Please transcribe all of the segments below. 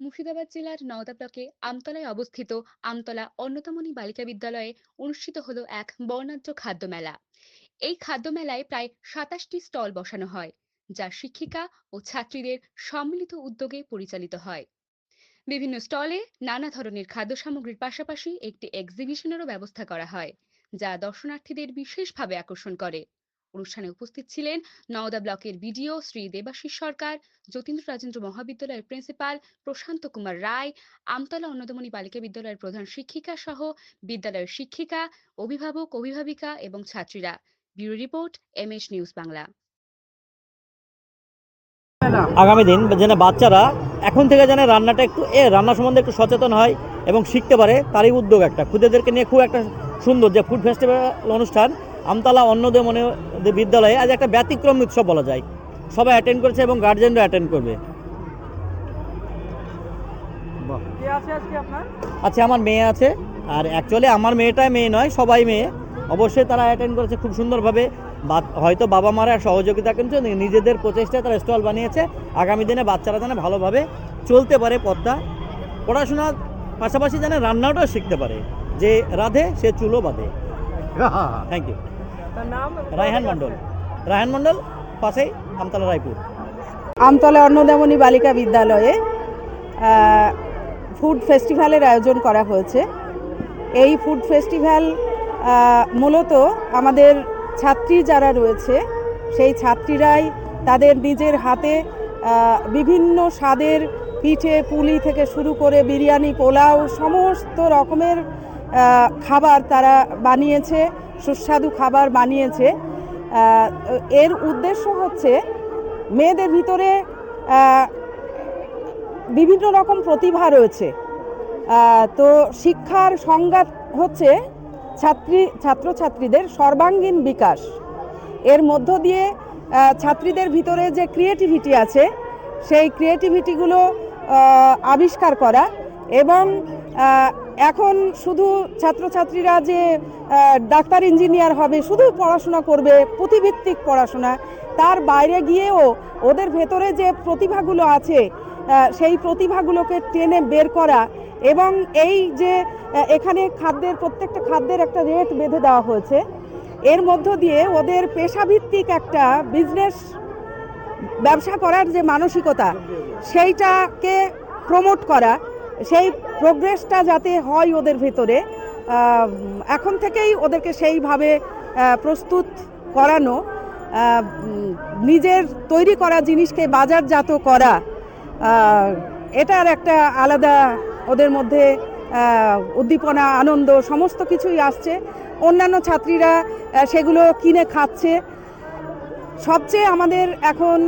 মুর্শিদাবাদ জেলার নওদা ব্লকে আমতলায় অবস্থিত আমতলা অন্নদামণি বালিকা বিদ্যালয়ে অনুষ্ঠিত হলো এক বর্ণাঢ্য খাদ্য মেলা। এই খাদ্য মেলায় প্রায় ২৭টি স্টল বসানো হয়, যা শিক্ষিকা ও ছাত্রীদের সম্মিলিত উদ্যোগে পরিচালিত হয়। বিভিন্ন স্টলে নানা ধরনের খাদ্য সামগ্রীর পাশাপাশি একটি এক্সিবিশনেরও ব্যবস্থা করা হয়, যা দর্শনার্থীদের বিশেষভাবে আকর্ষণ করে। অনুষ্ঠানে উপস্থিত ছিলেন নওদা ব্লকের বিডিও শ্রী দেবাশিস সরকার, যতীন্দ্র রাজেন্দ্র মহাবিদ্যালয়ের প্রিন্সিপাল প্রশান্ত কুমার রায়, আমতলা অন্নদামণি বালিকা বিদ্যালয়ের প্রধান শিক্ষিকা সহ বিদ্যালয়ের শিক্ষিকা, অভিভাবক, অভিভাবিকা এবং ছাত্রীরা। Bureau report, MS news Bangla. আগামী দিন যেন বাচ্চারা এখন থেকে যেন রান্নাটা একটু রান্না সম্বন্ধে একটু সচেতন হয় এবং শিখতে পারে, তারই উদ্যোগ একটা ক্ষুদেরকে নিয়ে খুব একটা সুন্দর যে ফুড ফেস্টিভ্যাল অনুষ্ঠান আমতলা অন্নদামণি বিদ্যালয়ে আজ একটা ব্যতিক্রম উৎসব বলা যায়। সবাই অ্যাটেন্ড করেছে এবং গার্জেনরা অ্যাটেন্ড করবে। আচ্ছা, আমার মেয়ে আছে, আর অ্যাকচুয়ালি আমার মেয়েটাই মেয়ে নয়, সবাই মেয়ে। অবশ্যই তারা অ্যাটেন্ড করেছে খুব সুন্দরভাবে। হয়তো বাবা মারা সহযোগিতা কিন্তু নিজেদের প্রচেষ্টায় তারা স্টল বানিয়েছে। আগামী দিনে বাচ্চারা যেন ভালোভাবে চলতে পারে পথটা, পড়াশোনার পাশাপাশি যেন রান্নাটাও শিখতে পারে। যে রাধে সে চুলো বাঁধে। Thank you. রায়হান মণ্ডল। রায়হান মণ্ডল, পাশেই আমতলা, রায়পুর। আমতলা অন্নদামণি বালিকা বিদ্যালয়ে ফুড ফেস্টিভ্যালের আয়োজন করা হয়েছে। এই ফুড ফেস্টিভ্যাল মূলত আমাদের ছাত্রী যারা রয়েছে সেই ছাত্রীরাই তাদের নিজের হাতে বিভিন্ন স্বাদের পিঠে পুলি থেকে শুরু করে বিরিয়ানি, পোলাও, সমস্ত রকমের খাবার তারা বানিয়েছে, সুস্বাদু খাবার বানিয়েছে। এর উদ্দেশ্য হচ্ছে মেয়েদের ভিতরে বিভিন্ন রকম প্রতিভা রয়েছে, তো শিক্ষার সংজ্ঞা হচ্ছে ছাত্রছাত্রীদের সর্বাঙ্গীন বিকাশ। এর মধ্য দিয়ে ছাত্রীদের ভিতরে যে ক্রিয়েটিভিটি আছে সেই ক্রিয়েটিভিটিগুলো আবিষ্কার করা এবং এখন শুধু ছাত্রছাত্রীরা যে ডাক্তার ইঞ্জিনিয়ার হবে, শুধু পড়াশোনা করবে, পুঁথিভিত্তিক পড়াশোনা, তার বাইরে গিয়েও ওদের ভেতরে যে প্রতিভাগুলো আছে সেই প্রতিভাগুলোকে টেনে বের করা এবং এই যে এখানে প্রত্যেকটা খাদ্যের একটা রেট বেঁধে দেওয়া হয়েছে, এর মধ্য দিয়ে ওদের পেশাভিত্তিক একটা ব্যবসা করার যে মানসিকতা সেইটাকে প্রমোট করা, সেই প্রোগ্রেসটা যাতে হয় ওদের ভেতরে, এখন থেকেই ওদেরকে সেইভাবে প্রস্তুত করানো, নিজের তৈরি করা জিনিসকে বাজারজাত করা, এটার একটা আলাদা ওদের মধ্যে উদ্দীপনা, আনন্দ সমস্ত কিছুই আসছে। অন্যান্য ছাত্রীরা সেগুলো কিনে খাচ্ছে। সবচেয়ে আমাদের এখন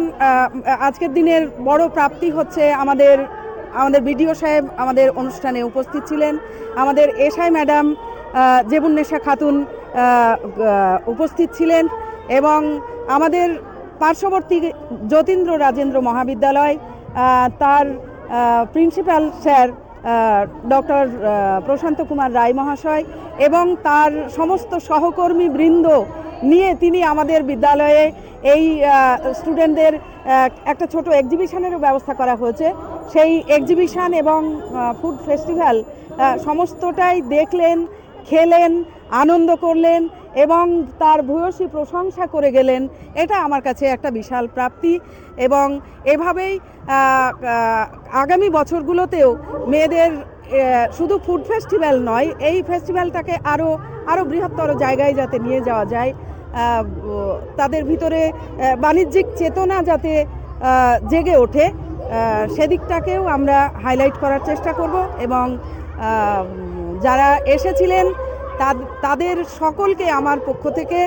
আজকের দিনের বড় প্রাপ্তি হচ্ছে আমাদের বিডিও সাহেব আমাদের অনুষ্ঠানে উপস্থিত ছিলেন, আমাদের এসআই ম্যাডাম জেবুন্নেসা খাতুন উপস্থিত ছিলেন এবং আমাদের পার্শ্ববর্তী যতীন্দ্র রাজেন্দ্র মহাবিদ্যালয় তার প্রিন্সিপাল স্যার ডক্টর প্রশান্ত কুমার রায় মহাশয় এবং তার সমস্ত সহকর্মী বৃন্দ নিয়ে তিনি আমাদের বিদ্যালয়ে এই স্টুডেন্টদের একটা ছোট এক্সিবিশনেরও ব্যবস্থা করা হয়েছে। সেই এক্সিবিশন এবং ফুড ফেস্টিভ্যাল সমস্তটাই দেখলেন, খেলেন, আনন্দ করলেন এবং তার ভূয়সী প্রশংসা করে গেলেন। এটা আমার কাছে একটা বিশাল প্রাপ্তি এবং এভাবেই আগামী বছরগুলোতেও মেয়েদের শুধু ফুড ফেস্টিভ্যাল নয়, এই ফেস্টিভ্যালটাকে আরও বৃহত্তর জায়গায় যাতে নিয়ে যাওয়া যায়, তাদের ভিতরে বাণিজ্যিক চেতনা যাতে জেগে ওঠে, সেদিকটাকেও আমরা হাইলাইট করার চেষ্টা করব এবং যারা এসেছিলেন তাদের সকলকে আমার পক্ষ থেকে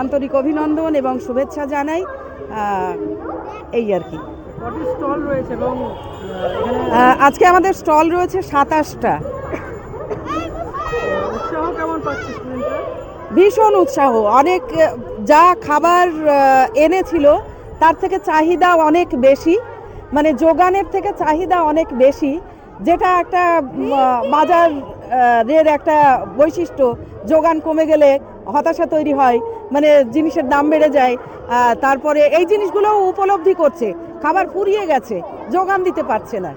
আন্তরিক অভিনন্দন এবং শুভেচ্ছা জানাই। এই আর কি। আজকে আমাদের স্টল রয়েছে ২৭টা। ভীষণ উৎসাহ, অনেক যা খাবার এনেছিল তার থেকে চাহিদা অনেক বেশি, মানে যোগানের থেকে চাহিদা অনেক বেশি, যেটা একটা বাজারের একটা বৈশিষ্ট্য। যোগান কমে গেলে হতাশা তৈরি হয়, মানে জিনিসের দাম বেড়ে যায়। তারপরে এই জিনিসগুলোও উপলব্ধি করছে, খাবার ফুরিয়ে গেছে, যোগান দিতে পারছে না।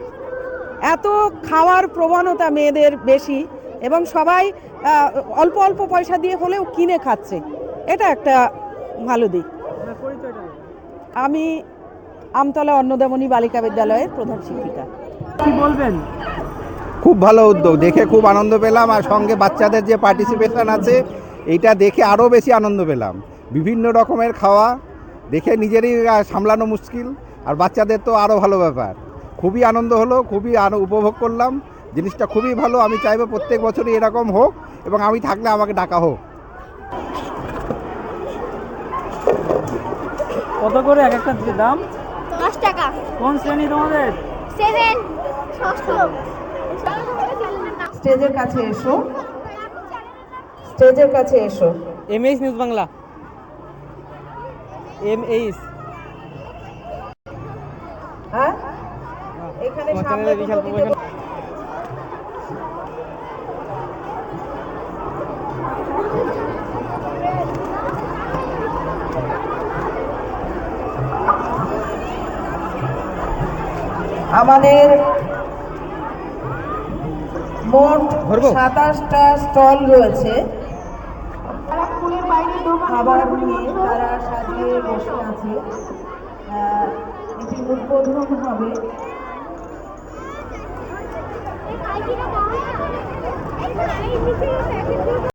এত খাওয়ার প্রবণতা মেয়েদের বেশি এবং সবাই অল্প অল্প পয়সা দিয়ে হলেও কিনে খাচ্ছে, এটা একটা ভালো দিক। আমি আমতলা অন্নদামণি বালিকা বিদ্যালয়ের প্রধান শিক্ষিকা। কি বলবেন? খুব ভালো উদ্যোগ, দেখে খুব আনন্দ পেলাম। আর সঙ্গে বাচ্চাদের যে পার্টিসিপেশন আছে, এইটা দেখে আরও বেশি আনন্দ পেলাম। বিভিন্ন রকমের খাওয়া দেখে নিজেরই সামলানো মুশকিল, আর বাচ্চাদের তো আরও ভালো ব্যাপার। খুবই আনন্দ হলো, খুবই উপভোগ করলাম। জিনিসটা খুবই ভালো। আমি চাইবো প্রত্যেক বছরই এরকম হোক, এবং আমি থাকলে আমাকে ডাকা হোক। কত করে এক একটা দাম? 10 টাকা। কোন শ্রেণী তোমাদের? 7 ষষ্ঠ। স্টেজের কাছে এসো, স্টেজের কাছে এসো। MH news Bangla. এমএইচ হ্যাঁ, এখানে সামনে বিশাল দুটো দিতে আমাদের মোট 27টা স্টল রয়েছে। খাবার নিয়ে তারা সাজিয়ে বসে আছে। এটি উদ্বোধন হবে। এই